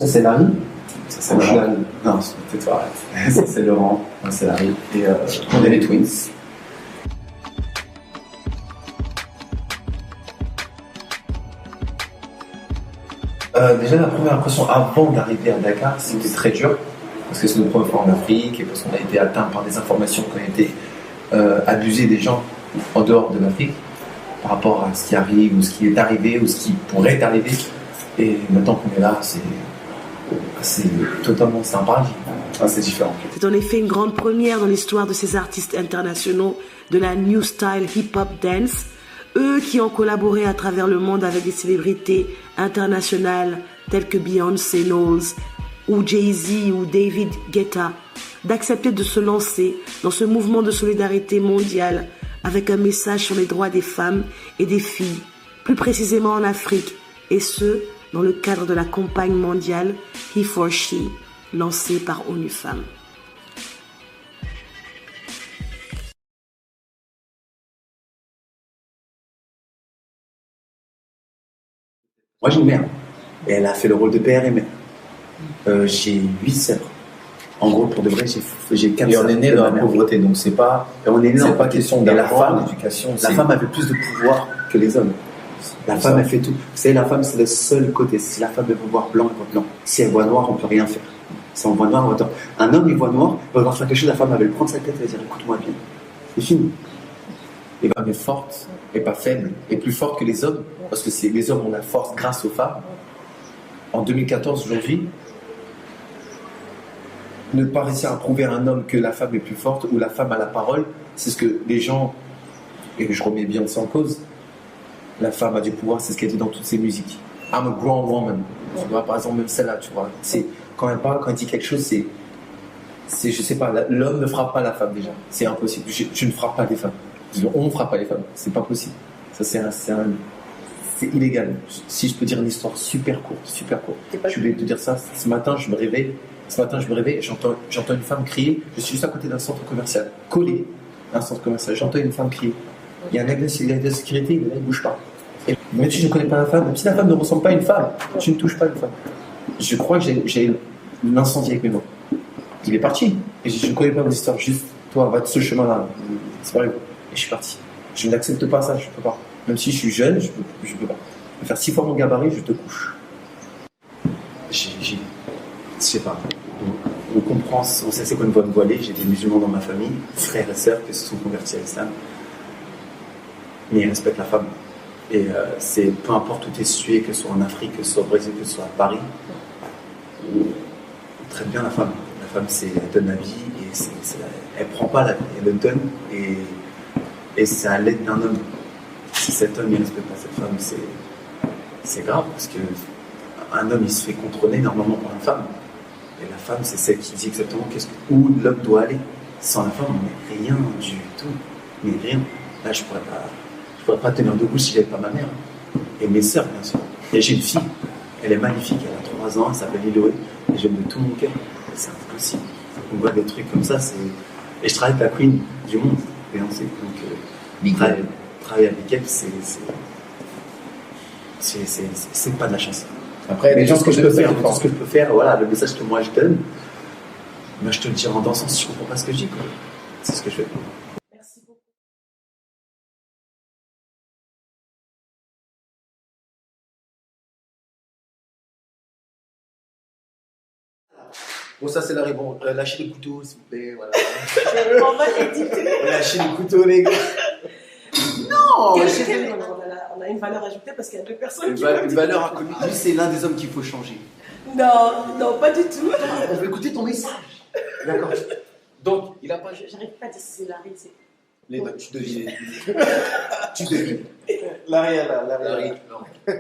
Ça, c'est Larry. Ça, c'est Laurent. Non, tais-toi, arrête. Ça, c'est Laurent. Non, c'est Larry. Et on est les Twins. Déjà, la première impression avant d'arriver à Dakar, c'était très dur. Parce que c'est notre première fois en Afrique et parce qu'on a été atteint par des informations qui ont été abusées des gens en dehors de l'Afrique par rapport à ce qui arrive ou ce qui est arrivé ou ce qui pourrait arriver. Et maintenant qu'on est là, c'est totalement, c'est un paradis. Ah, c'est différent. C'est en effet une grande première dans l'histoire de ces artistes internationaux de la New Style Hip Hop Dance, eux qui ont collaboré à travers le monde avec des célébrités internationales telles que Beyoncé Knowles ou Jay-Z ou David Guetta, d'accepter de se lancer dans ce mouvement de solidarité mondiale avec un message sur les droits des femmes et des filles, plus précisément en Afrique, et ce, dans le cadre de la campagne mondiale He for She, lancée par ONU Femmes. Moi j'ai une mère, et elle a fait le rôle de père et mère. J'ai 8 sœurs. En gros, pour de vrai, j'ai 4 sœurs. Et on est né dans la pauvreté, donc c'est pas pas question d'argent, d'éducation. La femme avait plus de pouvoir que les hommes. La femme, elle fait tout. Vous savez, la femme, c'est le seul côté. Si la femme, elle veut voir blanc, elle voit blanc. Si elle voit noir, on peut rien faire. Si on voit noir, on voit noir. Un homme, il voit noir, il va vouloir faire quelque chose, la femme, elle va lui prendre sa tête et va dire, écoute-moi bien. C'est fini. Les femmes est forte et pas faible, et plus forte que les hommes, parce que les hommes ont la force grâce aux femmes. En 2014, aujourd'hui, ne pas réussir à prouver à un homme que la femme est plus forte ou la femme a la parole, c'est ce que les gens, et je remets Beyoncé en cause, la femme a du pouvoir, c'est ce qu'elle dit dans toutes ses musiques. I'm a grown woman. Tu vois, par exemple, même celle-là, tu vois. Quand elle parle, quand elle dit quelque chose, je sais pas, l'homme ne frappe pas la femme déjà. C'est impossible. Je ne frappe pas les femmes. On ne frappe pas les femmes. C'est pas possible. Ça, c'est illégal. Si je peux dire une histoire super courte. Je vais te dire ça. Ce matin, je me réveille et j'entends une femme crier. Je suis juste à côté d'un centre commercial, collé à un centre commercial. J'entends une femme crier. Il y a un mec de sécurité, il ne bouge pas. Et même si je ne connais pas la femme, même si la femme ne ressemble pas à une femme, tu ne touches pas une femme. Je crois que j'ai l'incendie avec mes mains. Il est parti. Et je ne connais pas vos histoires. Juste, toi, va de ce chemin-là. C'est pas grave. Et je suis parti. Je n'accepte pas ça, je ne peux pas. Même si je suis jeune, je peux pas. Je vais faire 6 fois mon gabarit, je te couche. Je sais pas. On comprend, on sait c'est quoi une bonne voilée. J'ai des musulmans dans ma famille, frères et sœurs qui se sont convertis à l'islam. Mais ils respectent la femme. Et c'est peu importe où tu es situé, que ce soit en Afrique, que ce soit au Brésil, que ce soit à Paris, on traite bien la femme. La femme, elle donne la vie et elle prend pas la vie, elle le donne et c'est à l'aide d'un homme. Si cet homme ne respecte pas cette femme, c'est grave parce qu'un homme il se fait contrôler normalement par une femme. Et la femme, c'est celle qui dit exactement où l'homme doit aller. Sans la femme, on n'est rien du tout. Mais rien. Là, je pourrais pas tenir debout si j'avais pas ma mère. Et mes sœurs, bien sûr. Et j'ai une fille. Elle est magnifique. Elle a 3 ans. Elle s'appelle Liloé. Et j'aime de tout mon cœur. C'est impossible. On voit des trucs comme ça. Et je travaille avec la queen du monde. Beyoncé. Donc, travailler avec elle, c'est pas de la chance. Après, mais tout ce que je peux faire, voilà, le message que moi je donne, moi je te le dis en dansant si je comprends pas ce que je dis, quoi. C'est ce que je fais. Merci beaucoup. Bon, ça c'est la réponse. Lâchez les couteaux, s'il vous plaît. Voilà. On va l'éditer. Lâchez les couteaux, les gars. Non, on a une valeur ajoutée parce qu'il y a 2 personnes une valeur inconnue. Lui, c'est l'un des hommes qu'il faut changer. Non, pas du tout. On veut écouter ton message. D'accord. Donc, il a pas. J'arrive pas à dire si c'est Larry, Tu devines. Tu devines. Larry, Larry, non.